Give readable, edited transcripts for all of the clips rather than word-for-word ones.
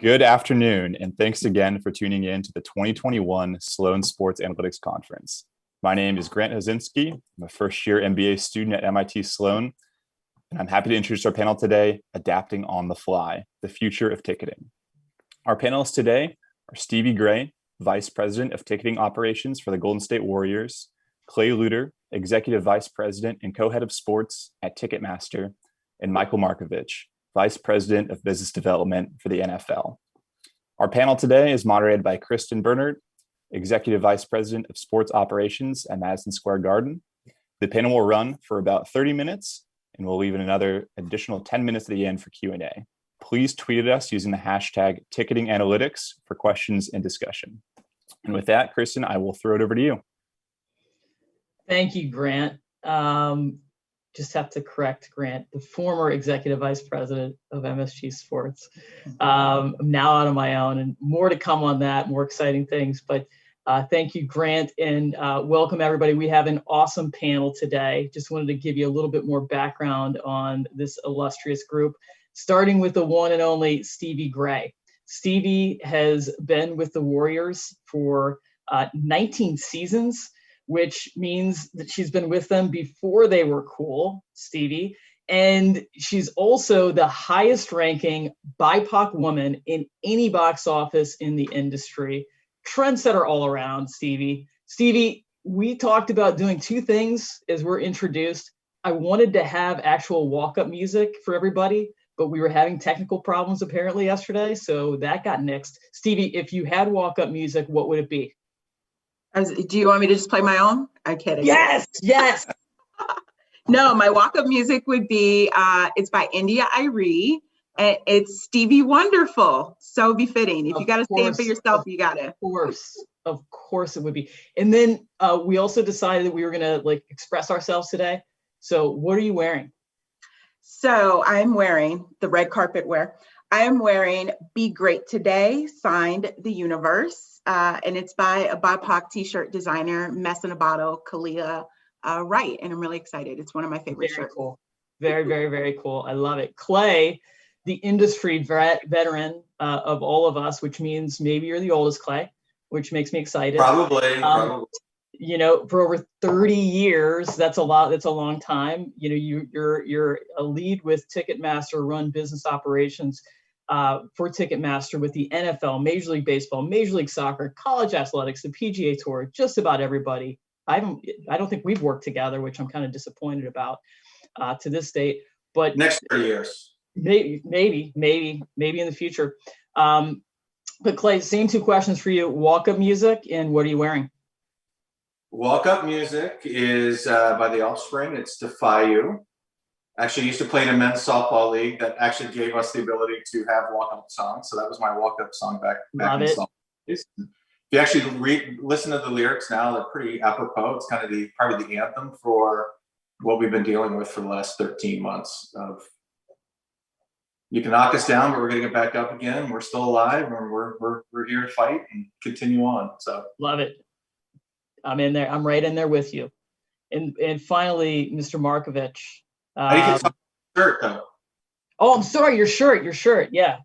Good afternoon, and thanks again for tuning in to the 2021 Sloan Sports Analytics Conference. My name is Grant Hazinski. I'm a first-year MBA student at MIT Sloan, and I'm happy to introduce our panel today, Adapting on the Fly, the Future of Ticketing. Our panelists today are Stevie Gray, Vice President of Ticketing Operations for the Golden State Warriors, Clay Luter, Executive Vice President and Co-Head of Sports at Ticketmaster, and Michael Markovich, Vice President of Business Development for the NFL. Our panel today is moderated by Kristen Bernard, Executive Vice President of Sports Operations at Madison Square Garden. The panel will run for about 30 minutes, and we'll leave another additional 10 minutes at the end for Q&A. Please tweet at us using the hashtag #TicketingAnalytics for questions and discussion. And with that, Kristen, I will throw it over to you. Thank you, Grant. Just have to correct Grant, the former executive vice president of MSG Sports. I'm now out on my own, and more to come on that, more exciting things. But thank you, Grant, and welcome everybody. We have an awesome panel today. Just wanted to give you a little bit more background on this illustrious group, starting with the one and only Stevie Gray. Stevie has been with the Warriors for 19 seasons, which means that she's been with them before they were cool, Stevie. And she's also the highest ranking BIPOC woman in any box office in the industry. Trendsetter all around, Stevie. Stevie, we talked about doing two things as we're introduced. I wanted to have actual walk-up music for everybody, but we were having technical problems apparently yesterday, so that got nixed. Stevie, if you had walk-up music, what would it be? Do you want me to just play my own? I'm kidding. Yes, yes. No, my walk-up music would be, it's by India Irie, and it's Stevie Wonderful. So befitting. If you got to stand for yourself, you got to. Of course it would be. And then we also decided that we were going to express ourselves today. So what are you wearing? So I'm wearing the red carpet wear. I am wearing Be Great Today, signed The Universe. And it's by a BIPOC t-shirt designer, Mess in a Bottle, Kalia Wright. And I'm really excited. It's one of my favorite shirts. Cool. Very, very, very cool. I love it. Clay, the industry veteran of all of us, which means maybe you're the oldest, Clay, which makes me excited. Probably. You know, for over 30 years, that's a lot. That's a long time. You know, you're a lead with Ticketmaster, run business operations for Ticketmaster with the NFL, Major League Baseball, Major League Soccer, college athletics, the PGA Tour, just about everybody. I don't think we've worked together, which I'm kind of disappointed about to this date. But next 3 years, maybe in the future. But Clay, same two questions for you: walk-up music, and what are you wearing? Walk-up music is by The Offspring. It's Defy You. Actually used to play in a men's softball league that actually gave us the ability to have walk-up songs. So that was my walk-up song back in softball days. If you actually listen to the lyrics now, they're pretty apropos. It's kind of part of the anthem for what we've been dealing with for the last 13 months of, you can knock us down, but we're going to get back up again. We're still alive, and we're here to fight and continue on. So love it. I'm in there. I'm right in there with you. And finally, Mr. Markovich. I think it's shirt though. Oh, I'm sorry. Your shirt. Yeah.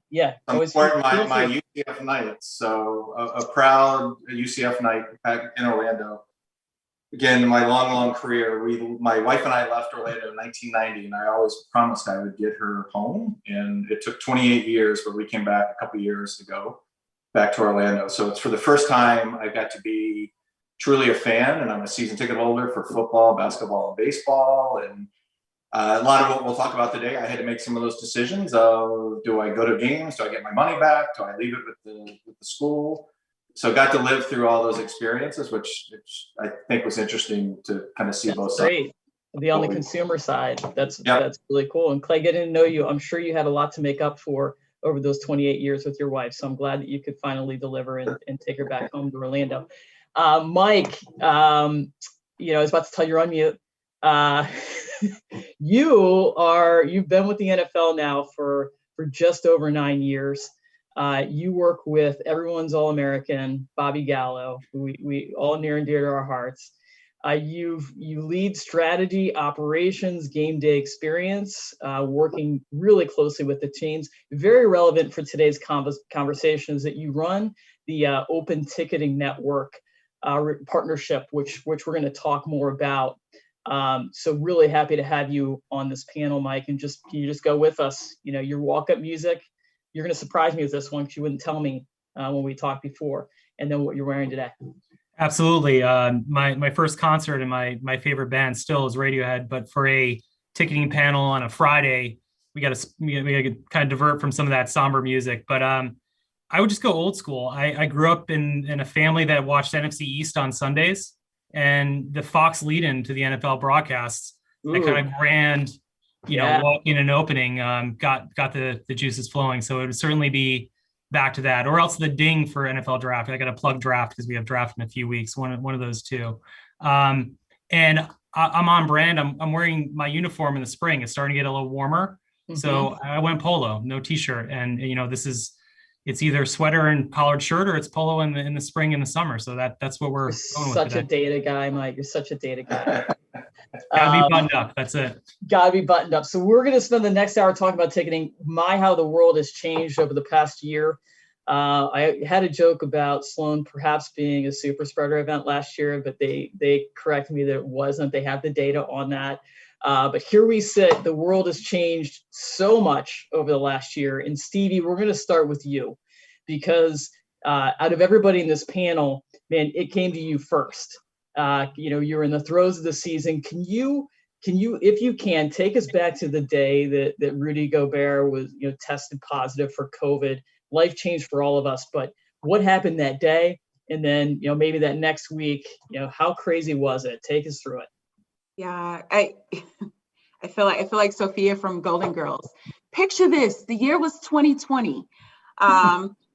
I'm supporting my UCF Knights. So a proud UCF Knight back in Orlando. Again, my long career. My wife and I left Orlando in 1990, and I always promised I would get her home. And it took 28 years, but we came back a couple years ago, back to Orlando. So it's for the first time I got to be truly a fan, and I'm a season ticket holder for football, basketball, and baseball, and a lot of what we'll talk about today. I had to make some of those decisions of, do I go to games? Do I get my money back? Do I leave it with the school? So got to live through all those experiences, which I think was interesting to kind of see both sides. Great. Be on the consumer side. That's really cool. And Clay, getting to know you, I'm sure you had a lot to make up for over those 28 years with your wife. So I'm glad that you could finally deliver and take her back home to Orlando. Mike, I was about to tell you're on mute. You've been with the NFL now for just over 9 years. You work with everyone's All-American, Bobby Gallo, who we all near and dear to our hearts. You lead strategy, operations, game day experience, working really closely with the teams. Very relevant for today's conversations that you run the Open Ticketing Network partnership, which we're going to talk more about. So really happy to have you on this panel, Mike. And can you just go with us? You know, your walk-up music. You're going to surprise me with this one because you wouldn't tell me when we talked before. And then what you're wearing today. Absolutely. My first concert and my favorite band still is Radiohead, but for a ticketing panel on a Friday, we got to kind of divert from some of that somber music. But I would just go old school. I grew up in a family that watched NFC East on Sundays, and the Fox lead-in to the NFL broadcasts, that kind of grand, walk-in and opening got the juices flowing. So it would certainly be back to that, or else the ding for NFL draft. I got to plug draft because we have draft in a few weeks. One of those two. And I'm on brand. I'm wearing my uniform in the spring. It's starting to get a little warmer, so I went polo, no t-shirt. And it's either sweater and collared shirt, or it's polo in the spring and the summer. So that's what we're going with today. Such a data guy, Mike. You're such a data guy. Gotta be buttoned up. That's it. Gotta be buttoned up. So we're going to spend the next hour talking about ticketing. How the world has changed over the past year. I had a joke about Sloan perhaps being a super spreader event last year, but they corrected me that it wasn't. They have the data on that. But here we sit. The world has changed so much over the last year. And Stevie, we're going to start with you, because out of everybody in this panel, man, it came to you first. You're in the throes of the season. Can you, if you can, take us back to the day that Rudy Gobert was, tested positive for COVID? Life changed for all of us, but what happened that day? And then, maybe that next week, how crazy was it? Take us through it. Yeah, I feel like Sophia from Golden Girls. Picture this: the year was 2020.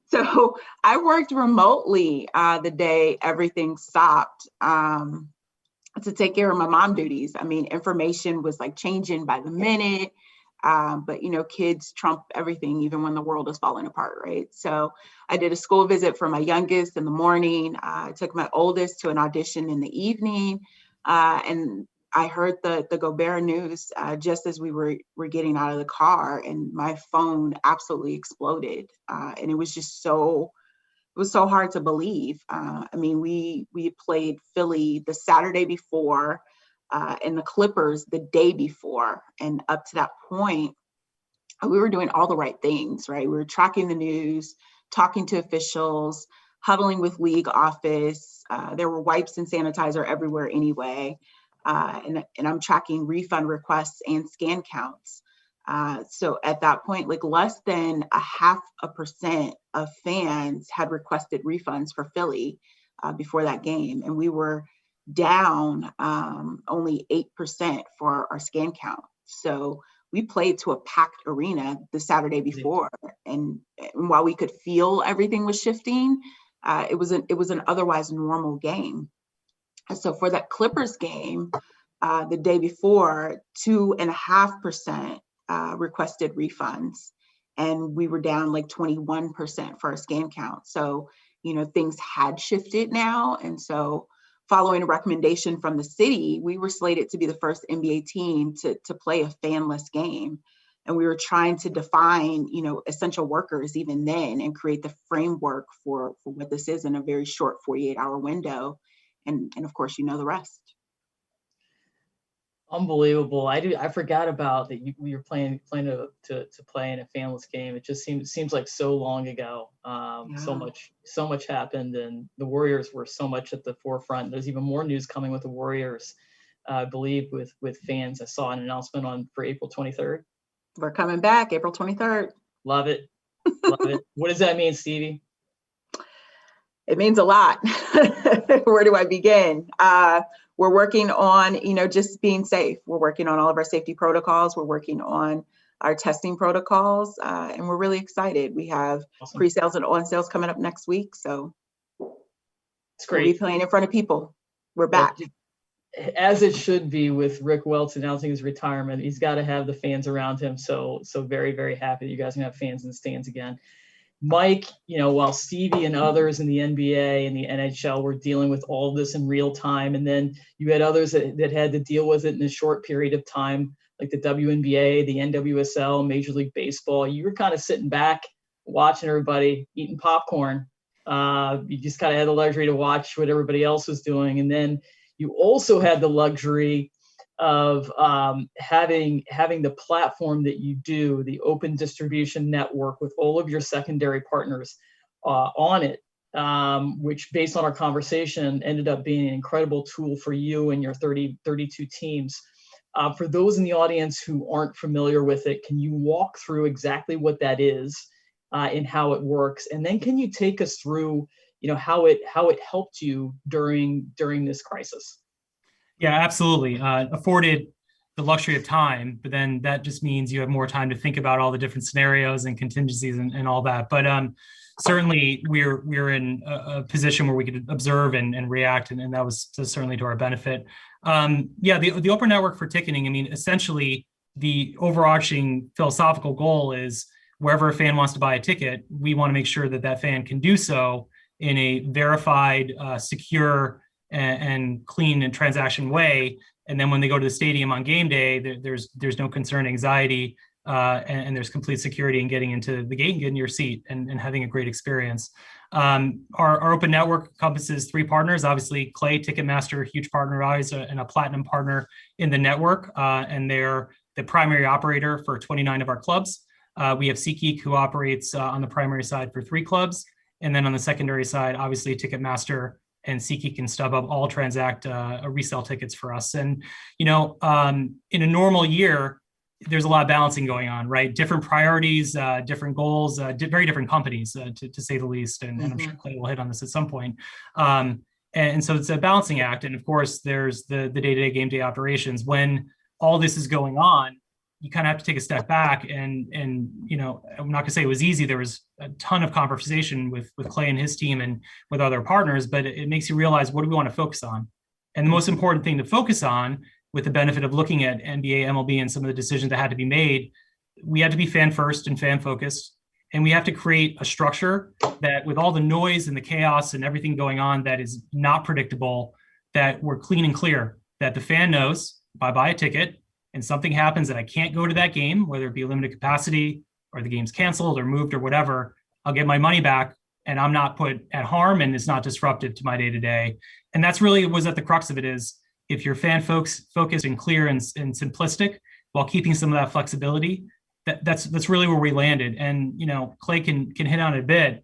So I worked remotely the day everything stopped to take care of my mom duties. I mean, information was like changing by the minute, but kids trump everything, even when the world is falling apart, right? So I did a school visit for my youngest in the morning. I took my oldest to an audition in the evening, and I heard the Gobert news just as we were getting out of the car, and my phone absolutely exploded. And it was just so hard to believe. We played Philly the Saturday before, and the Clippers the day before. And up to that point, we were doing all the right things, right? We were tracking the news, talking to officials, huddling with league office. There were wipes and sanitizer everywhere anyway. And I'm tracking refund requests and scan counts. So at that point, like less than 0.5% of fans had requested refunds for Philly before that game. And we were down only 8% for our scan count. So we played to a packed arena the Saturday before. And while we could feel everything was shifting, it was an otherwise normal game. And so for that Clippers game, the day before, 2.5% requested refunds, and we were down like 21% for our scan count. So, things had shifted now. And so following a recommendation from the city, we were slated to be the first NBA team to play a fanless game. And we were trying to define, essential workers even then, and create the framework for what this is in a very short 48-hour window. And of course, the rest. Unbelievable. I forgot about that. You were planning to play in a fanless game. It just seems like so long ago. So much happened, and the Warriors were so much at the forefront. There's even more news coming with the Warriors, I believe, with fans. I saw an announcement for April 23rd. We're coming back April 23rd. Love it. Love it. What does that mean, Stevie? It means a lot. Where do I begin? We're working on, just being safe. We're working on all of our safety protocols. We're working on our testing protocols, and we're really excited. We have awesome pre-sales and on-sales coming up next week. So it's great. We'll be playing in front of people. We're back. As it should be with Rick Welts announcing his retirement. He's got to have the fans around him. So very, very happy that you guys can have fans in the stands again. Mike, while Stevie and others in the NBA and the NHL were dealing with all of this in real time, and then you had others that had to deal with it in a short period of time, like the WNBA, the NWSL, Major League Baseball, you were kind of sitting back, watching everybody eating popcorn. You just kind of had the luxury to watch what everybody else was doing. And then you also had the luxury of having the platform that you do, the open distribution network with all of your secondary partners on it, which based on our conversation ended up being an incredible tool for you and your 32 teams. For those in the audience who aren't familiar with it, can you walk through exactly what that is and how it works? And then can you take us through, how it helped you during this crisis? Yeah, absolutely. Afforded the luxury of time, but then that just means you have more time to think about all the different scenarios and contingencies and all that. But certainly we're in a position where we could observe and react, and that was certainly to our benefit. The open network for ticketing, I mean, essentially the overarching philosophical goal is wherever a fan wants to buy a ticket, we want to make sure that fan can do so in a verified, secure, and clean and transaction way. And then when they go to the stadium on game day, there's no concern, anxiety, and there's complete security in getting into the gate and getting your seat and having a great experience. Our open network encompasses 3 partners. Obviously, Clay, Ticketmaster, huge partner of ours, and a platinum partner in the network. And they're the primary operator for 29 of our clubs. We have SeatGeek, who operates on the primary side for 3 clubs. And then on the secondary side, obviously, Ticketmaster and SeatGeek and StubHub all transact resale tickets for us. And, in a normal year, there's a lot of balancing going on, right? Different priorities, different goals, very different companies, to say the least. And I'm sure Clay will hit on this at some point. And so it's a balancing act. And of course, there's the day-to-day game day operations. When all this is going on, you kind of have to take a step back and I'm not gonna say it was easy. There was a ton of conversation with Clay and his team and with other partners, but it makes you realize, what do we want to focus on? And the most important thing to focus on, with the benefit of looking at NBA, MLB, and some of the decisions that had to be made, we had to be fan first and fan focused. And we have to create a structure that, with all the noise and the chaos and everything going on that is not predictable, that we're clean and clear, that the fan knows if I buy a ticket and something happens that I can't go to that game, whether it be limited capacity or the game's canceled or moved or whatever, I'll get my money back and I'm not put at harm and it's not disruptive to my day-to-day. And that's really was at the crux of it, is if you're fan focused and clear and simplistic while keeping some of that flexibility, that's really where we landed. And, Clay can hit on it a bit.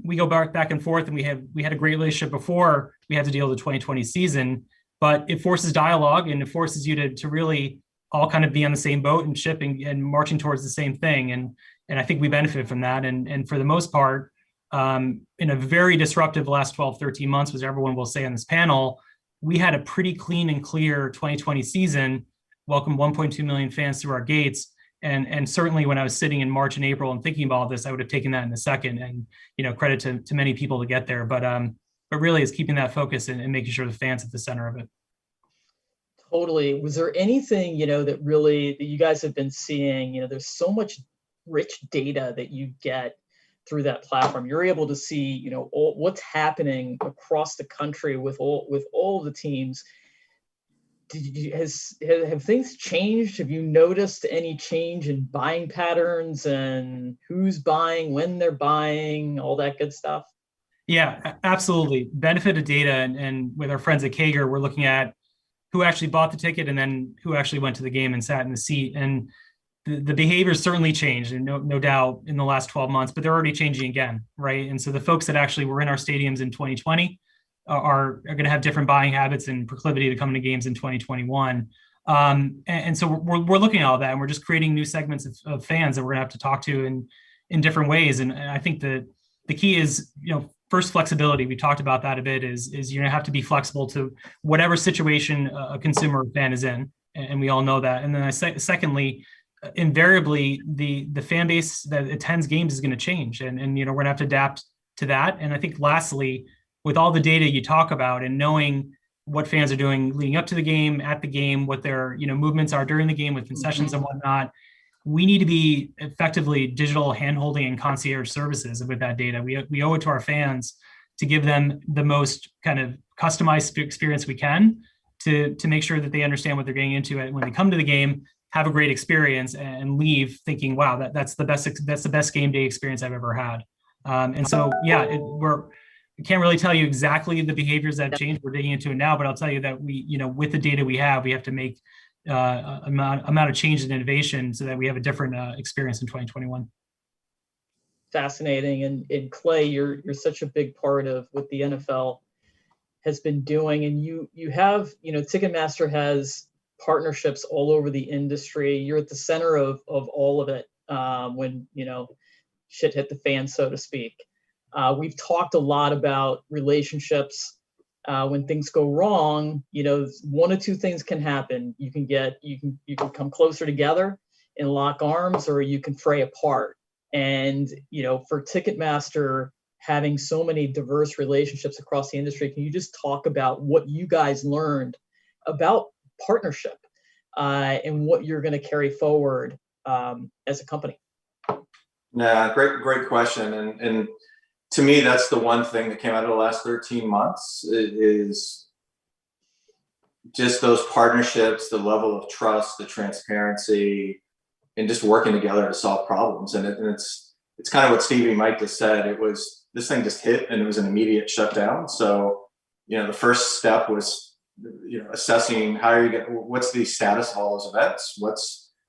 We go back and forth, and we had a great relationship before we had to deal with the 2020 season. But it forces dialogue, and it forces you to really all kind of be on the same boat and shipping and marching towards the same thing. And I think we benefited from that. And for the most part, in a very disruptive last 12, 13 months, as everyone will say on this panel, we had a pretty clean and clear 2020 season, welcomed 1.2 million fans through our gates. And certainly when I was sitting in March and April and thinking about this, I would have taken that in a second, and, credit to many people to get there. But really it's keeping that focus and making sure the fans at the center of it. Totally. Was there anything, that you guys have been seeing? There's so much rich data that you get through that platform. You're able to see, what's happening across the country with all the teams. Have things changed? Have you noticed any change in buying patterns and who's buying, when they're buying, all that good stuff? Yeah, absolutely. Benefit of data, and with our friends at Kager, we're looking at who actually bought the ticket and then who actually went to the game and sat in the seat. And the behavior certainly changed, and no doubt, in the last 12 months, but they're already changing again, right? And so the folks that actually were in our stadiums in 2020 are going to have different buying habits and proclivity to come to games in 2021. And so we're looking at all that, and we're just creating new segments of fans that we're going to have to talk to in different ways. And I think that the key is, first, flexibility. We talked about that a bit, is you're going to have to be flexible to whatever situation a consumer fan is in. And we all know that. And then secondly, invariably, the fan base that attends games is going to change. And we're going to have to adapt to that. And I think lastly, with all the data you talk about and knowing what fans are doing leading up to the game, at the game, what their movements are during the game with concessions and whatnot, we need to be effectively digital handholding and concierge services with that data. We owe it to our fans to give them the most kind of customized experience we can to make sure that they understand what they're getting into when they come to the game, have a great experience, and leave thinking, wow, that's the best game day experience I've ever had. And so, yeah, I can't really tell you exactly the behaviors that have changed. We're digging into it now, but I'll tell you that with the data we have to make amount of change and innovation so that we have a different experience in 2021. Fascinating. And Clay, you're such a big part of what the NFL has been doing. And you have, Ticketmaster has partnerships all over the industry. You're at the center of all of it when, shit hit the fan, so to speak. We've talked a lot about relationships. When things go wrong, one of two things can happen. You can come closer together and lock arms, or you can fray apart. And, for Ticketmaster, having so many diverse relationships across the industry, can you just talk about what you guys learned about partnership and what you're going to carry forward as a company? Yeah, great question. And to me, that's the one thing that came out of the last 13 months is just those partnerships, the level of trust, the transparency, and just working together to solve problems. And it's kind of what Stevie Mike just said. This thing just hit and it was an immediate shutdown. So, the first step was, assessing what's the status of all those events?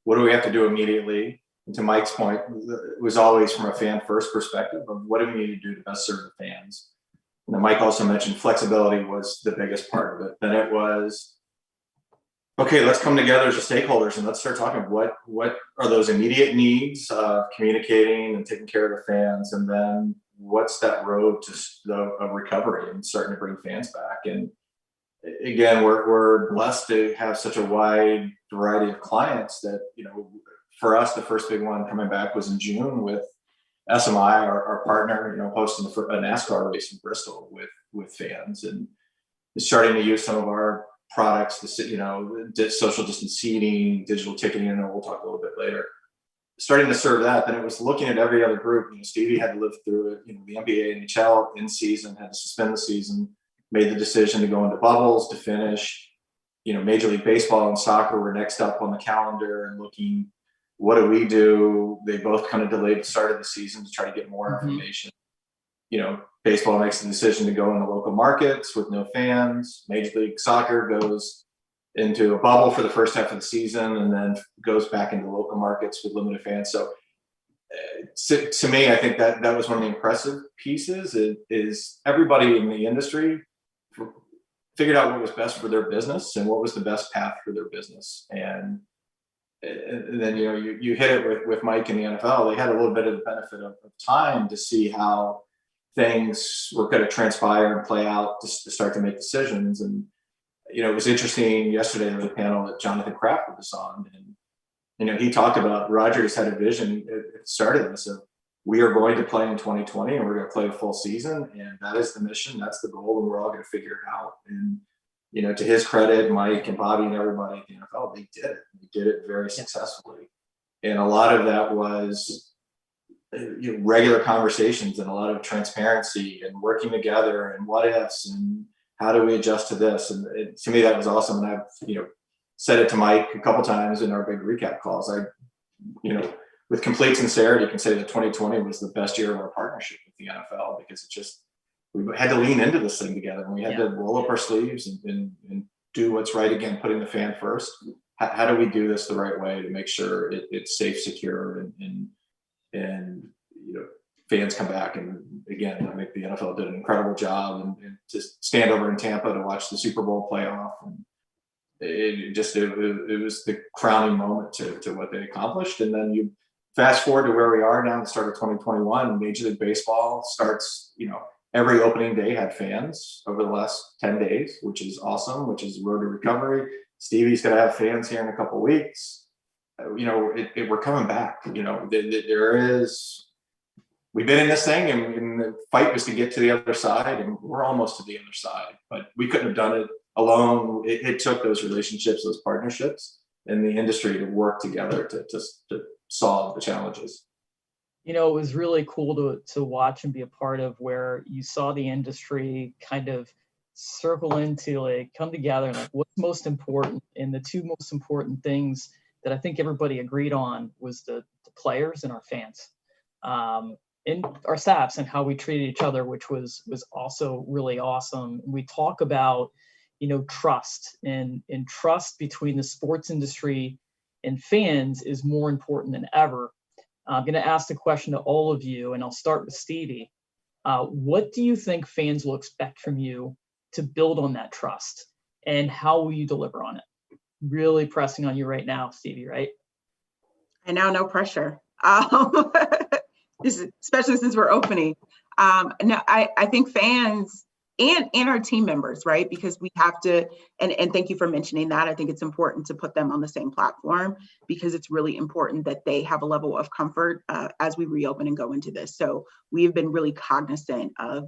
What do we have to do immediately? And to Mike's point, it was always from a fan first perspective of what do we need to do to best serve the fans. And then Mike also mentioned flexibility was the biggest part of it. Then it was, okay, let's come together as stakeholders and let's start talking what are those immediate needs of communicating and taking care of the fans, and then what's that road to the recovery and starting to bring fans back. And again, we're blessed to have such a wide variety of clients that, for us, the first big one coming back was in June with SMI, our partner, hosting a NASCAR race in Bristol with fans, and starting to use some of our products, social distance seating, digital ticketing, and we'll talk a little bit later. Starting to serve that, then it was looking at every other group. Stevie had to live through it. The NBA, NHL in season had to suspend the season, made the decision to go into bubbles to finish. Major League Baseball and soccer were next up on the calendar and looking, what do we do? They both kind of delayed the start of the season to try to get more information. Baseball makes the decision to go into local markets with no fans. Major League Soccer goes into a bubble for the first half of the season and then goes back into local markets with limited fans. So to me, I think that was one of the impressive pieces is everybody in the industry figured out what was best for their business and what was the best path for their business. And then, you hit it with Mike and the NFL. They had a little bit of the benefit of time to see how things were going to transpire and play out to start to make decisions. And, it was interesting yesterday in the panel that Jonathan Kraft was on. And, he talked about Rodgers had a vision at the start of this of we are going to play in 2020 and we're going to play a full season. And that is the mission. That's the goal. And we're all going to figure it out. And, to his credit, Mike and Bobby and everybody at the NFL, they did it. They did it very successfully. And a lot of that was regular conversations and a lot of transparency and working together and what ifs and how do we adjust to this. And to me, that was awesome. And I've, said it to Mike a couple times in our big recap calls. I, with complete sincerity, can say that 2020 was the best year of our partnership with the NFL because we had to lean into this thing together and we had to roll up our sleeves and do what's right. Again, putting the fan first. How do we do this the right way to make sure it's safe, secure, and fans come back? And again, I think the NFL did an incredible job and to stand over in Tampa to watch the Super Bowl playoff. And it was the crowning moment to what they accomplished. And then you fast forward to where we are now, the start of 2021, Major League Baseball starts, every opening day had fans over the last 10 days, which is awesome, which is road to recovery. Stevie's going to have fans here in a couple of weeks. We're coming back. We've been in this thing and the fight was to get to the other side and we're almost to the other side, but we couldn't have done it alone. It took those relationships, those partnerships in the industry to work together to solve the challenges. You know, it was really cool to watch and be a part of, where you saw the industry kind of circle into, like, come together and like, what's most important. And the two most important things that I think everybody agreed on was the players and our fans, and our staffs, and how we treated each other, which was also really awesome. We talk about, you know, trust, and trust between the sports industry and fans is more important than ever. I'm going to ask the question to all of you, and I'll start with Stevie. What do you think fans will expect from you to build on that trust, and how will you deliver on it? Really pressing on you right now, Stevie, right? I know, no pressure. Especially since we're opening. No, I think fans and our team members, right? Because we have to, and thank you for mentioning that. I think it's important to put them on the same platform, because it's really important that they have a level of comfort as we reopen and go into this. So we have been really cognizant of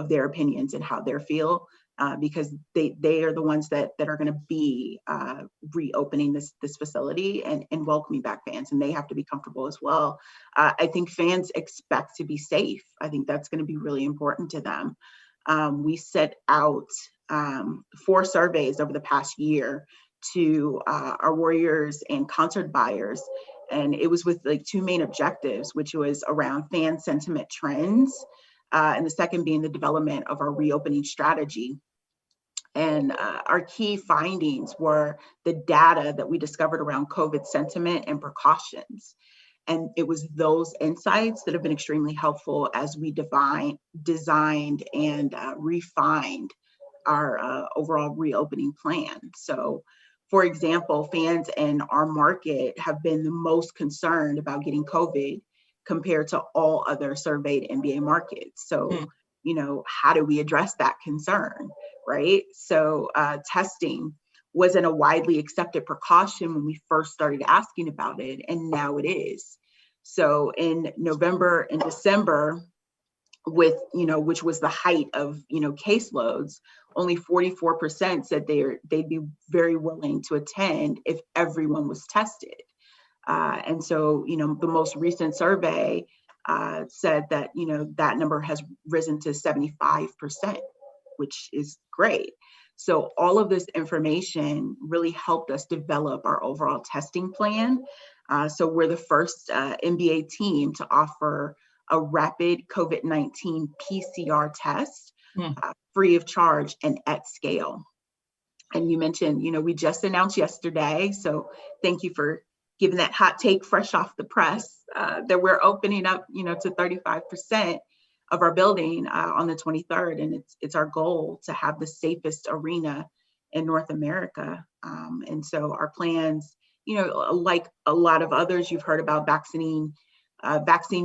their opinions and how they feel, because they are the ones that are going to be reopening this facility and welcoming back fans, and they have to be comfortable as well. I think fans expect to be safe. I think that's going to be really important to them. We set out 4 surveys over the past year to our Warriors and concert buyers, and it was with like 2 main objectives, which was around fan sentiment trends, and the second being the development of our reopening strategy. And our key findings were the data that we discovered around COVID sentiment and precautions. And it was those insights that have been extremely helpful as we designed and refined our overall reopening plan. So, for example, fans in our market have been the most concerned about getting COVID compared to all other surveyed NBA markets. So, you know, how do we address that concern, right? So testing wasn't a widely accepted precaution when we first started asking about it, and now it is. So in November and December, with, you know, which was the height of, you know, caseloads, only 44% said they'd be very willing to attend if everyone was tested. And so, you know, the most recent survey said that, you know, that number has risen to 75%, which is great. So all of this information really helped us develop our overall testing plan. So we're the first NBA team to offer a rapid COVID-19 PCR test free of charge and at scale. And you mentioned, you know, we just announced yesterday, so thank you for giving that hot take fresh off the press, that we're opening up, you know, to 35% of our building on the 23rd. And it's our goal to have the safest arena in North America. And so our plans, you know, like a lot of others, you've heard about vaccine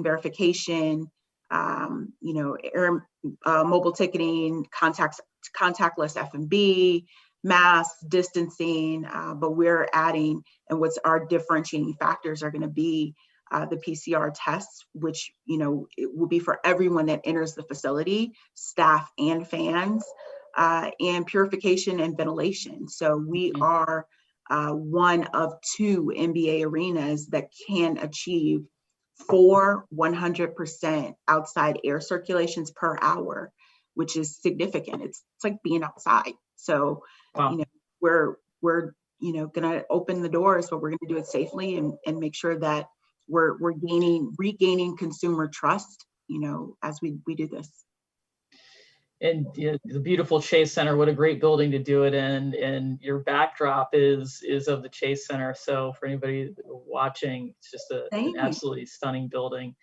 verification, you know, mobile ticketing, contactless F&B, mask distancing, but we're adding, and what's our differentiating factors are going to be the PCR tests, which, you know, it will be for everyone that enters the facility, staff and fans, and purification and ventilation. So we are one of 2 NBA arenas that can achieve 4 100% outside air circulations per hour, which is significant. It's like being outside. So, you know, we're you know, gonna open the doors, but we're gonna do it safely and make sure that we're regaining consumer trust, you know, as we do this. And you know, the beautiful Chase Center, what a great building to do it in. And your backdrop is of the Chase Center. So for anybody watching, it's just an absolutely stunning building.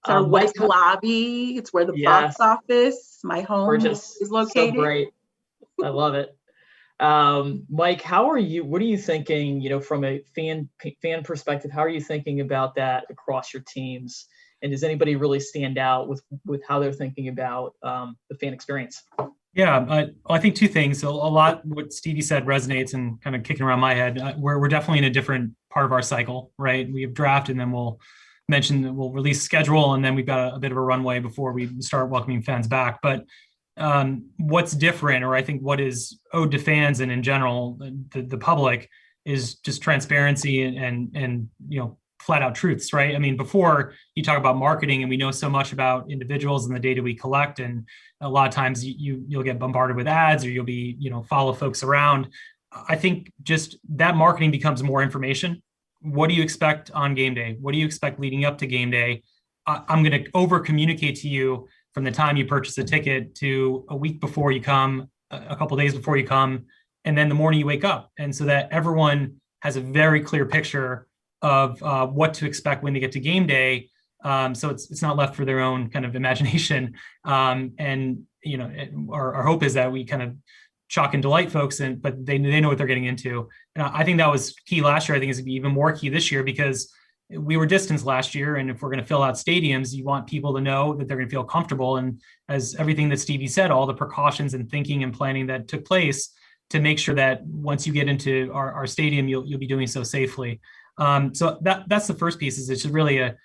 It's our west lobby. It's where the box office, my home, is located. So great. I love it. Mike, what are you thinking, you know, from a fan perspective, how are you thinking about that across your teams? And does anybody really stand out with how they're thinking about the fan experience? Yeah, I think 2 things. A lot what Stevie said resonates and kind of kicking around my head. We're definitely in a different part of our cycle, right? We have draft, and then we'll release schedule, and then we've got a bit of a runway before we start welcoming fans back. But what's different, or I think what is owed to fans and in general the public, is just transparency and you know, flat out truths, right? I mean, before you talk about marketing and we know so much about individuals and the data we collect, and a lot of times you'll get bombarded with ads or you'll be, follow folks around. I think just that marketing becomes more information. What do you expect on game day? What do you expect leading up to game day? I'm going to over communicate to you from the time you purchase a ticket to a week before you come, a couple of days before you come, and then the morning you wake up. And so that everyone has a very clear picture of what to expect when they get to game day. So it's not left for their own kind of imagination. And, our hope is that we kind of shock and delight folks, but they know what they're getting into. And I think that was key last year. I think it's going to be even more key this year because we were distanced last year. And if we're going to fill out stadiums, you want people to know that they're going to feel comfortable. And as everything that Stevie said, all the precautions and thinking and planning that took place to make sure that once you get into our stadium, you'll be doing so safely. So that's the first piece. Is it's just really a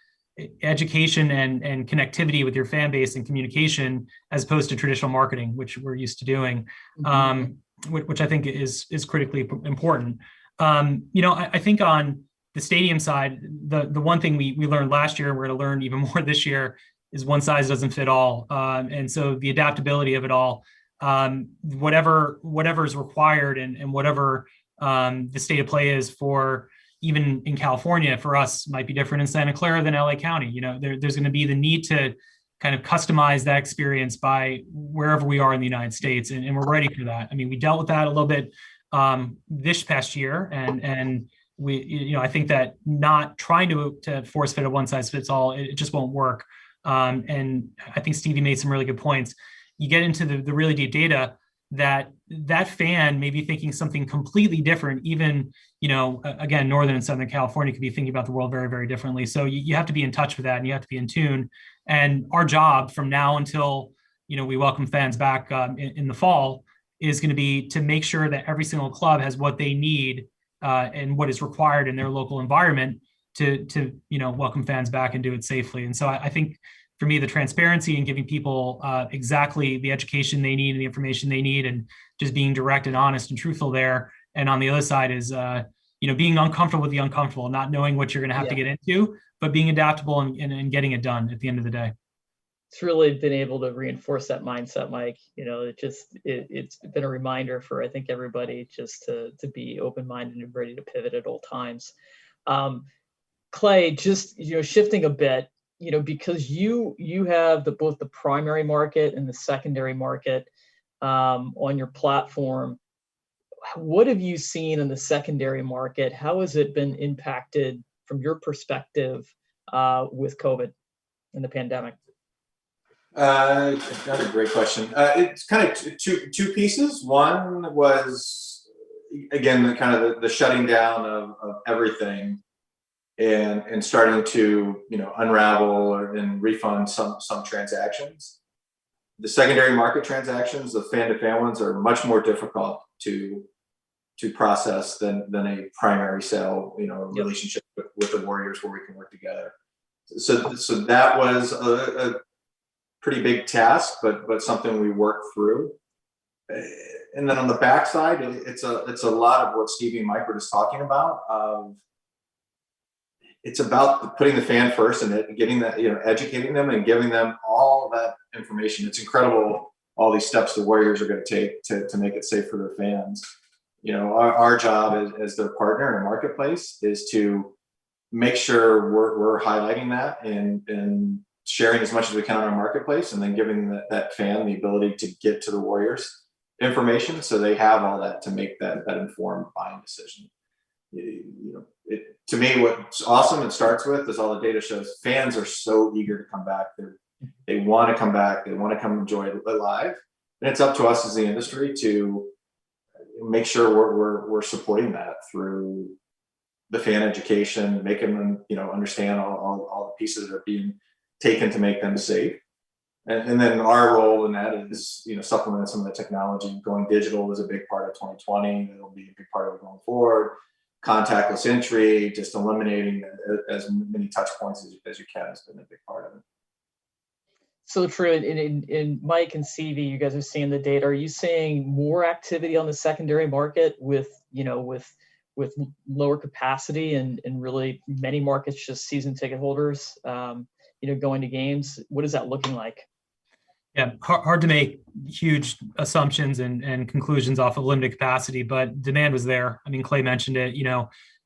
education and connectivity with your fan base and communication as opposed to traditional marketing, which we're used to doing, which I think is critically important. I think on the stadium side, the one thing we learned last year, and we're going to learn even more this year, is one size doesn't fit all. And so the adaptability of it all, whatever is required and whatever the state of play is for, even in California, for us might be different in Santa Clara than LA County. There's going to be the need to kind of customize that experience by wherever we are in the United States. And we're ready for that. I mean, we dealt with that a little bit this past year. And we, I think that not trying to force fit a one size fits all, it just won't work. And I think Stevie made some really good points. You get into the really deep data that fan may be thinking something completely different. Even, again, Northern and Southern California could be thinking about the world very, very differently. So you have to be in touch with that and you have to be in tune. And our job from now until, we welcome fans back in the fall is going to be to make sure that every single club has what they need and what is required in their local environment to welcome fans back and do it safely. And so I think for me, the transparency and giving people exactly the education they need and the information they need, and just being direct and honest and truthful there. And on the other side is, being uncomfortable with the uncomfortable, not knowing what you're going to have to get into, but being adaptable and getting it done at the end of the day. It's really been able to reinforce that mindset, Mike. It's been a reminder for, I think, everybody just to be open-minded and ready to pivot at all times. Clay, just, shifting a bit, because you have both the primary market and the secondary market on your platform. What have you seen in the secondary market? How has it been impacted from your perspective with COVID and the pandemic? That's a great question. It's kind of two pieces. One was, again, the shutting down of everything. And starting to unravel and refund some transactions. The secondary market transactions, the fan-to-fan ones, are much more difficult to process than a primary sale, relationship with the Warriors where we can work together. So that was a pretty big task, but something we worked through. And then on the backside, it's a lot of what Stevie and Mike were just talking about. It's about putting the fan first and getting that, educating them and giving them all that information. It's incredible, all these steps the Warriors are going to take to make it safe for their fans. Our job as their partner in a marketplace is to make sure we're highlighting that and sharing as much as we can on our marketplace, and then giving that fan the ability to get to the Warriors information so they have all that to make that informed buying decision. To me, what's awesome it starts with is all the data shows fans are so eager to come back. They want to come back. They want to come enjoy it live. And it's up to us as the industry to make sure we're supporting that through the fan education, making them, understand all the pieces that are being taken to make them safe. And then our role in that is, supplementing some of the technology. Going digital was a big part of 2020. It'll be a big part of it going forward. Contactless entry, just eliminating as many touch points as you can has been a big part of it. So true. In Mike and Stevie, you guys are seeing the data. Are you seeing more activity on the secondary market with with lower capacity and really many markets just season ticket holders, going to games. What is that looking like? Yeah, hard to make huge assumptions and conclusions off of limited capacity, but demand was there. I mean, Clay mentioned it.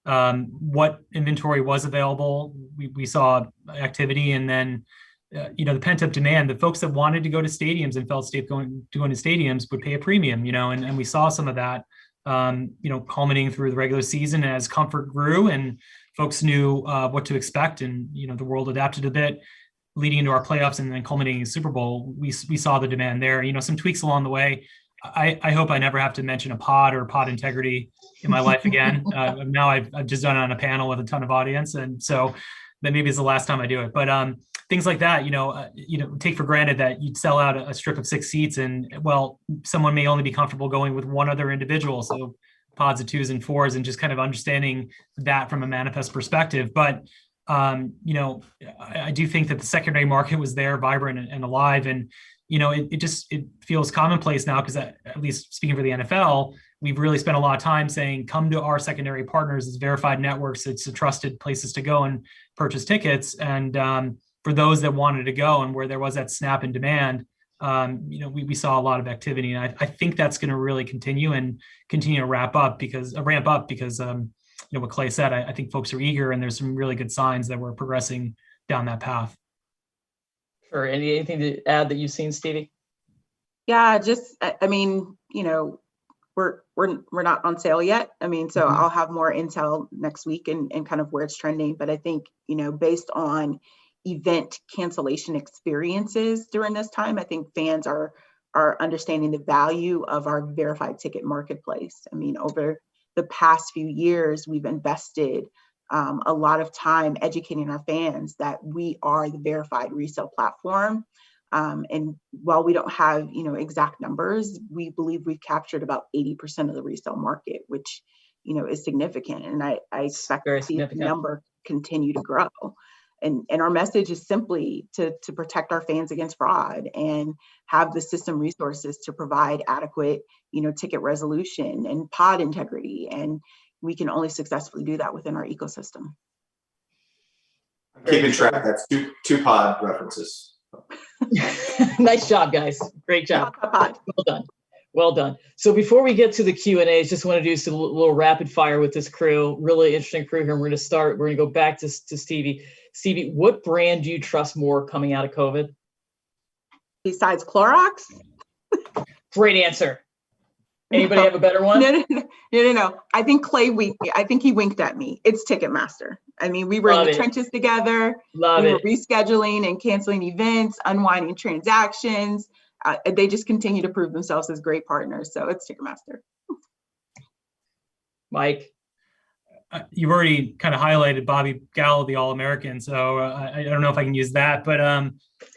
What inventory was available, we saw activity, and then the pent-up demand. The folks that wanted to go to stadiums and felt safe going to stadiums would pay a premium. And we saw some of that. Culminating through the regular season as comfort grew and folks knew what to expect, and the world adapted a bit leading into our playoffs and then culminating in Super Bowl. We saw the demand there. Some tweaks along the way. I hope I never have to mention a pod or pod integrity in my life again. Now I've just done it on a panel with a ton of audience, and so that maybe is the last time I do it. But things like that, take for granted that you'd sell out a strip of 6 seats, and someone may only be comfortable going with one other individual. So pods of 2s and 4s, and just kind of understanding that from a manifest perspective. But I do think that the secondary market was there, vibrant and alive, and it feels commonplace now, because at least speaking for the NFL, we've really spent a lot of time saying, come to our secondary partners as verified networks. It's a trusted places to go and purchase tickets. And for those that wanted to go and where there was that snap in demand, we saw a lot of activity. And I think that's going to really continue to ramp up because what Clay said, I think folks are eager, and there's some really good signs that we're progressing down that path. Sure. Anything to add that you've seen, Stevie? Yeah, we're not on sale yet. So I'll have more intel next week and kind of where it's trending. But I think, based on event cancellation experiences during this time, I think fans are understanding the value of our verified ticket marketplace. Over the past few years, we've invested a lot of time educating our fans that we are the verified resale platform. And while we don't have, exact numbers, we believe we've captured about 80% of the resale market, which, is significant. And I expect to see the number continue to grow. And our message is simply to protect our fans against fraud and have the system resources to provide adequate, ticket resolution and pod integrity. And we can only successfully do that within our ecosystem. Keeping track, that's two pod references. Nice job, guys. Great job. Well done. So before we get to the Q&As, just want to do some little rapid fire with this crew. Really interesting crew here. We're going to go back to Stevie. Stevie, what brand do you trust more coming out of COVID? Besides Clorox? Great answer. Anybody have a better one? No. I think Clay winked. I think he winked at me. It's Ticketmaster. We were in the trenches together. We were rescheduling and canceling events, unwinding transactions. They just continue to prove themselves as great partners. So it's Ticketmaster. Mike? You've already kind of highlighted Bobby Gallo, the All-American. So I don't know if I can use that, but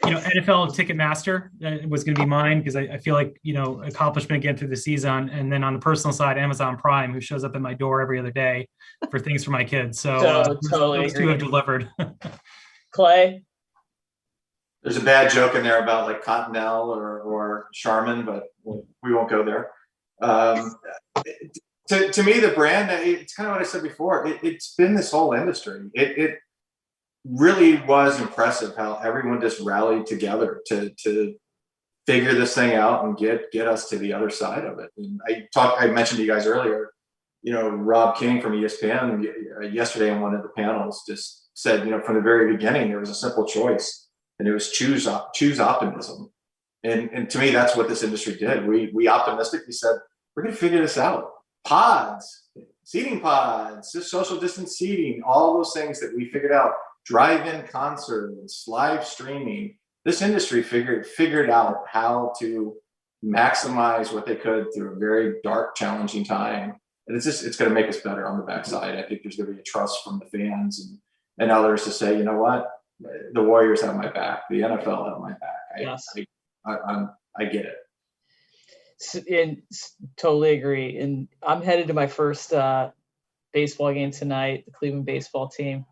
NFL Ticketmaster was going to be mine, because I feel like, accomplishment again through the season. And then on the personal side, Amazon Prime, who shows up at my door every other day for things for my kids. So totally those two have delivered. Clay? There's a bad joke in there about like Cottonelle or Charmin, but we won't go there. To me, the brand, it's kind of what I said before. It's been this whole industry. It really was impressive how everyone just rallied together to figure this thing out and get us to the other side of it. And I mentioned to you guys earlier, Rob King from ESPN yesterday on one of the panels just said, from the very beginning, there was a simple choice, and it was choose optimism. And to me, that's what this industry did. We optimistically said, we're going to figure this out. Pods, seating pods, social distance seating, all those things that we figured out, drive-in concerts, live streaming. This industry figured out how to maximize what they could through a very dark, challenging time. And it's going to make us better on the backside. I think there's going to be a trust from the fans and others to say, you know what, the Warriors have my back, the NFL have my back. Yes. I get it. And totally agree. And I'm headed to my first baseball game tonight, the Cleveland baseball team.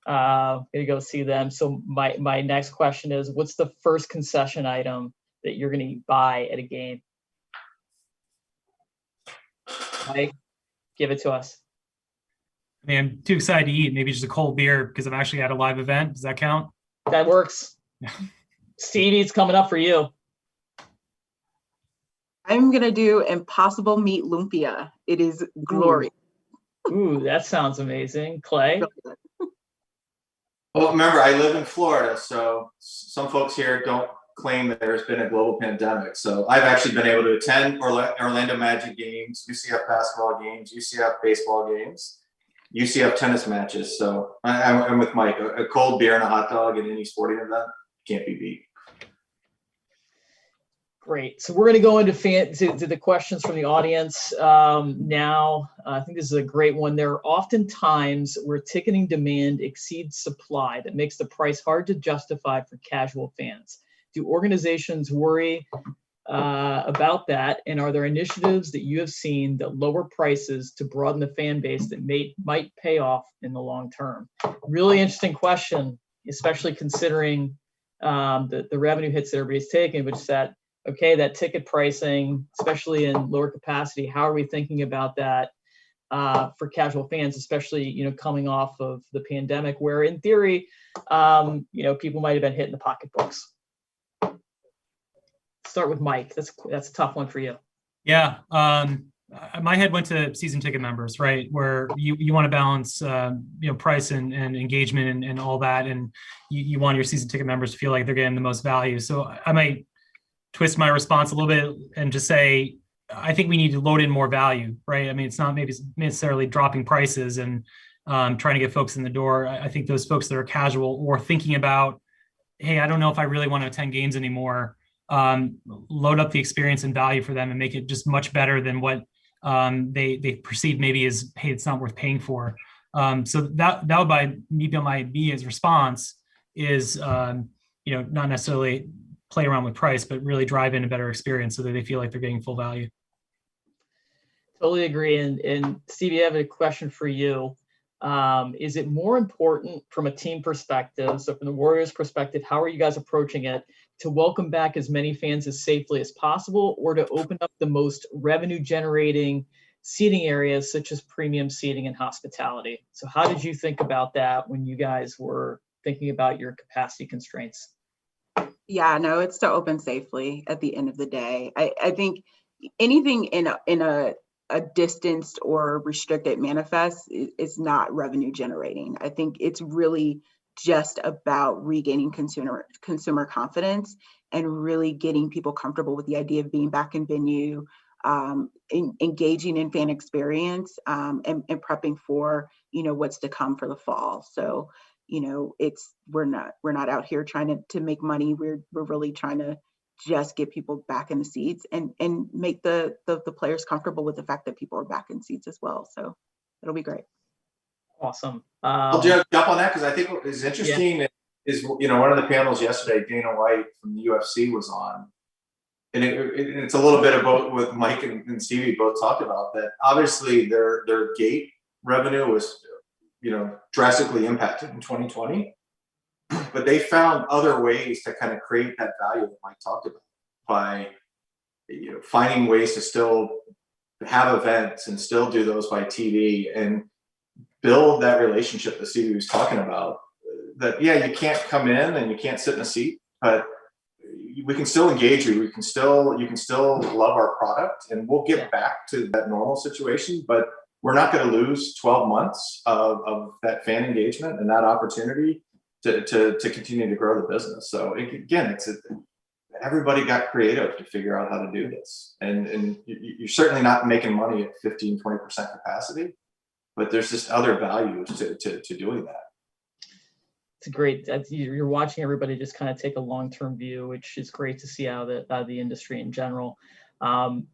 Gonna go see them. So my next question is, what's the first concession item that you're gonna buy at a game? Mike, give it to us. I mean, I'm too excited to eat. Maybe just a cold beer because I'm actually at a live event. Does that count? That works. Stevie, it's coming up for you. I'm gonna do Impossible Meat Lumpia. It is glorious. Ooh, that sounds amazing. Clay? Well, remember, I live in Florida, so some folks here don't claim that there's been a global pandemic. So I've actually been able to attend Orlando Magic games, UCF basketball games, UCF baseball games, UCF tennis matches. So I'm with Mike. A cold beer and a hot dog at any sporting event can't be beat. Great. So we're going to go into to the questions from the audience now. I think this is a great one. There are often times where ticketing demand exceeds supply that makes the price hard to justify for casual fans. Do organizations worry about that? And are there initiatives that you have seen that lower prices to broaden the fan base that might pay off in the long term? Really interesting question, especially considering the revenue hits that everybody's taking, which is that, okay, that ticket pricing, especially in lower capacity, how are we thinking about that for casual fans, especially, you know, coming off of the pandemic where in theory, you know, people might have been hitting the pocketbooks. Start with Mike. That's a tough one for you. Yeah. My head went to season ticket members, right? Where you want to balance, you know, price and engagement and all that. And you want your season ticket members to feel like they're getting the most value. So I might twist my response a little bit and just say, I think we need to load in more value, right? I mean, it's not maybe necessarily dropping prices and trying to get folks in the door. I think those folks that are casual or thinking about, hey, I don't know if I really want to attend games anymore, load up the experience and value for them and make it just much better than what they perceive maybe as, hey, it's not worth paying for. So that would be my as response is, you know, not necessarily play around with price, but really drive in a better experience so that they feel like they're getting full value. Totally agree. And Stevie, I have a question for you. Is it more important from a team perspective, so from the Warriors perspective, how are you guys approaching it, to welcome back as many fans as safely as possible, or to open up the most revenue generating seating areas such as premium seating and hospitality? So how did you think about that when you guys were thinking about your capacity constraints? Yeah, no, it's to open safely at the end of the day. I think anything in a distanced or restricted manifest is not revenue generating. I think it's really just about regaining consumer confidence and really getting people comfortable with the idea of being back in venue, engaging in fan experience, and prepping for, you know, what's to come for the fall. So, you know, we're not out here trying to make money. We're really trying to just get people back in the seats and make the players comfortable with the fact that people are back in seats as well. So it'll be great. Awesome. I'll jump on that because I think what is interesting is, you know, one of the panels yesterday, Dana White from the UFC was on. And it's a little bit about what Mike and Stevie both talked about, that obviously their gate revenue was, you know, drastically impacted in 2020, but they found other ways to kind of create that value that Mike talked about by, you know, finding ways to still have events and still do those by TV and build that relationship that Stevie was talking about. That, yeah, you can't come in and you can't sit in a seat, but we can still engage you. You can still love our product, and we'll get back to that normal situation, but we're not going to lose 12 months of that fan engagement and that opportunity to continue to grow the business. So again, everybody got creative to figure out how to do this. And you're certainly not making money at 15, 20% capacity, but there's just other values to doing that. It's great. You're watching everybody just kind of take a long-term view, which is great to see out of the industry in general.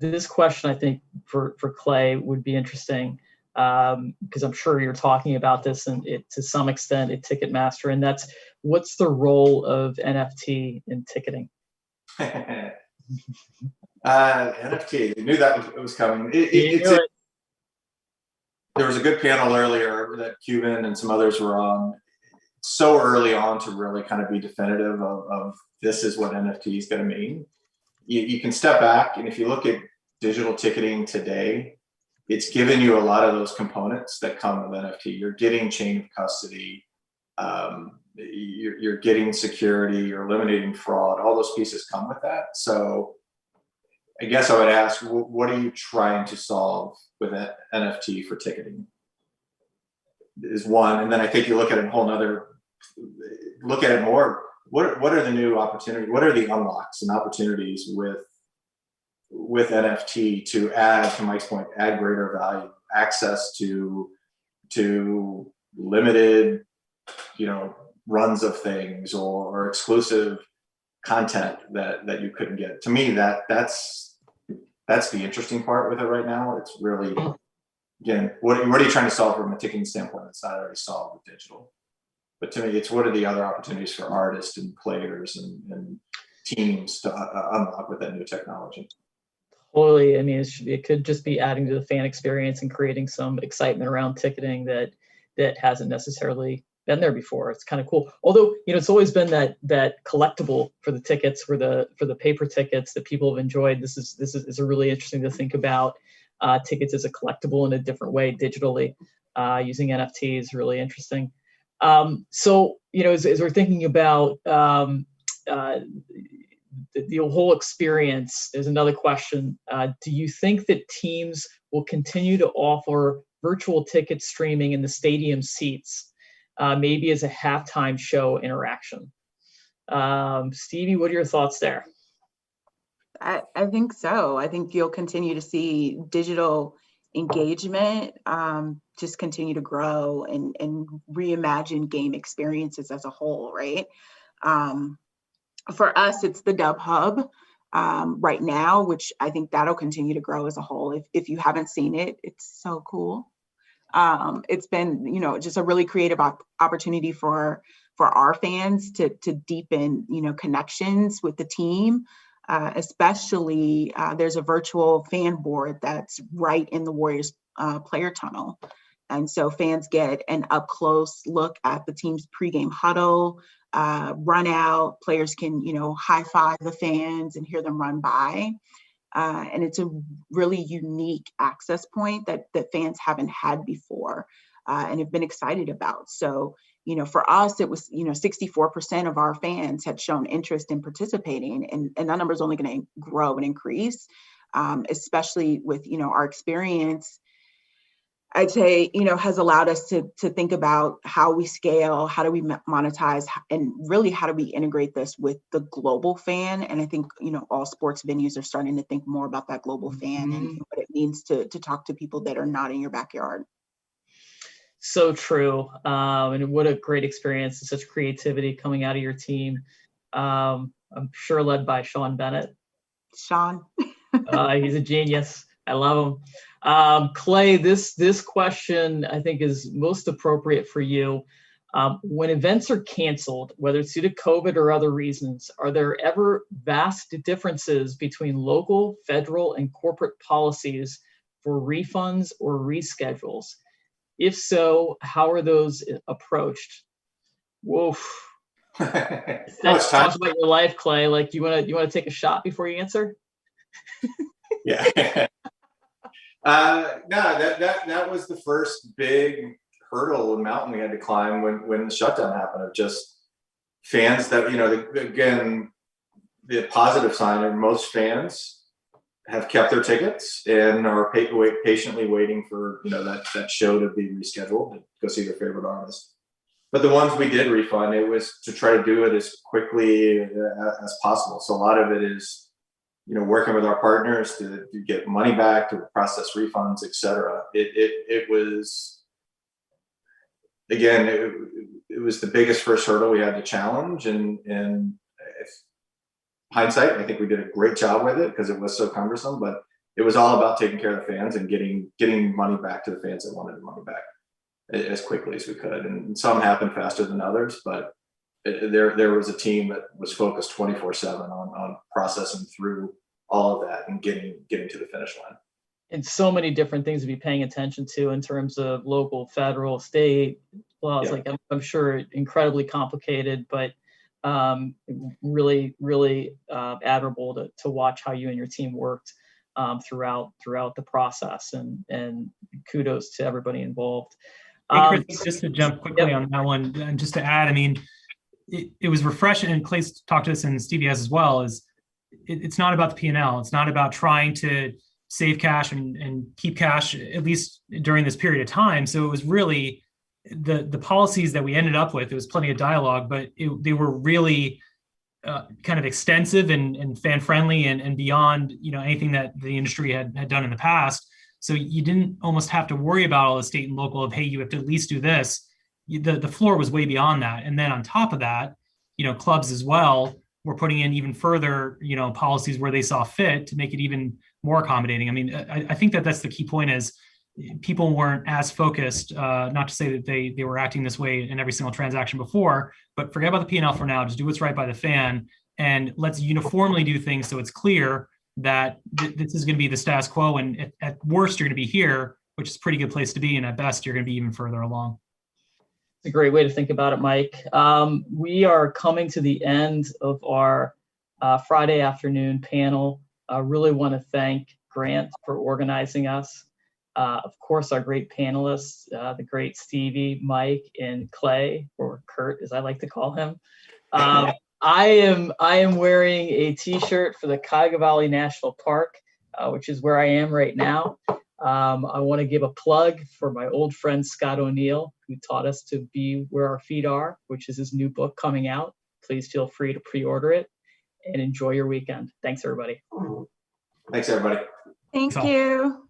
This question, I think, for Clay would be interesting because I'm sure you're talking about this and to some extent at Ticketmaster, and that's, what's the role of NFT in ticketing? NFT, I knew that was coming. There was a good panel earlier that Cuban and some others were on. So early on to really kind of be definitive of this is what NFT is going to mean. You can step back, and if you look at digital ticketing today, it's given you a lot of those components that come with NFT. You're getting chain of custody, you're getting security, you're eliminating fraud. All those pieces come with that. So I guess I would ask, what are you trying to solve with an NFT for ticketing? Is one, and then I think you look at it a whole nother, look at it more. What are the new opportunities? What are the unlocks and opportunities with NFT to add, to Mike's point, add greater value, access to limited, runs of things or exclusive content that you couldn't get. To me, that's the interesting part with it right now. It's really, again, what are you trying to solve from a ticketing standpoint? It's not already solved with digital. But to me, it's what are the other opportunities for artists and players and teams to unlock with that new technology? Totally. I mean, it could just be adding to the fan experience and creating some excitement around ticketing that hasn't necessarily been there before. It's kind of cool. Although, it's always been that collectible for the tickets, for the paper tickets that people have enjoyed. This is a really interesting to think about tickets as a collectible in a different way digitally, using NFTs. Really interesting. So, as we're thinking about the whole experience, there's another question. Do you think that teams will continue to offer virtual ticket streaming in the stadium seats, maybe as a halftime show interaction? Stevie, what are your thoughts there? I think so. I think you'll continue to see digital engagement just continue to grow and reimagine game experiences as a whole, right? For us, it's the Dub Hub right now, which I think that'll continue to grow as a whole. If you haven't seen it, it's so cool. It's been, just a really creative opportunity for our fans to deepen, connections with the team. Especially there's a virtual fan board that's right in the Warriors player tunnel. And so fans get an up close look at the team's pregame huddle, run out, players can, high five the fans and hear them run by. And it's a really unique access point that fans haven't had before and have been excited about. So, for us, it was, 64% of our fans had shown interest in participating, and that number is only going to grow and increase, especially with, our experience. I'd say, has allowed us to think about how we scale, how do we monetize, and really how do we integrate this with the global fan. And I think, all sports venues are starting to think more about that global fan and what it means to talk to people that are not in your backyard. So true. And what a great experience and such creativity coming out of your team. I'm sure led by Sean Bennett. Sean. He's a genius. I love him. Clay, this question I think is most appropriate for you. When events are canceled, whether it's due to COVID or other reasons, are there ever vast differences between local, federal, and corporate policies for refunds or reschedules? If so, how are those approached? Woof. Let's talk about your life, Clay. Like, you want to take a shot before you answer? Yeah. No, that was the first big hurdle and mountain we had to climb when the shutdown happened, of just fans that, again, the positive sign of most fans have kept their tickets and are patiently waiting for, that show to be rescheduled to go see their favorite artist. But the ones we did refund, it was to try to do it as quickly as possible. So a lot of it is, working with our partners to get money back, to process refunds, et cetera. It was, again, it was the biggest first hurdle we had to challenge. And if hindsight, I think we did a great job with it because it was so cumbersome, but it was all about taking care of the fans and getting money back to the fans that wanted the money back as quickly as we could. And some happened faster than others, but there was a team that was focused 24/7 on processing through all of that and getting to the finish line. And so many different things to be paying attention to in terms of local, federal, state. Well, it's like, I'm sure incredibly complicated, but really, really admirable to watch how you and your team worked. throughout the process, and kudos to everybody involved. Hey, Chris, just to jump quickly Yep. on that one, and just to add, I mean, it was refreshing, and Clay's talked to this, and Stevie has as well, is it's not about the P&L. It's not about trying to save cash and keep cash, at least during this period of time. So it was really the policies that we ended up with. There was plenty of dialogue, but they were really kind of extensive and fan friendly and beyond, anything that the industry had done in the past. So you didn't almost have to worry about all the state and local of, hey, you have to at least do this. The floor was way beyond that. And then on top of that, clubs as well were putting in even further, policies where they saw fit to make it even more accommodating. I mean, I think that's the key point, is people weren't as focused, not to say that they were acting this way in every single transaction before, but forget about the P&L for now. Just do what's right by the fan, and let's uniformly do things so it's clear that this is going to be the status quo, and at worst you're going to be here, which is a pretty good place to be, and at best you're going to be even further along. It's a great way to think about it, Mike. We are coming to the end of our Friday afternoon panel. I really want to thank Grant for organizing us. Of course, our great panelists, the great Stevie, Mike, and Clay, or Kurt, as I like to call him. I am wearing a T-shirt for the Cuyahoga Valley National Park, which is where I am right now. I want to give a plug for my old friend Scott O'Neill, who taught us to be where our feet are, which is his new book coming out. Please feel free to pre-order it, and enjoy your weekend. Thanks, everybody. Thanks, everybody. Thank you.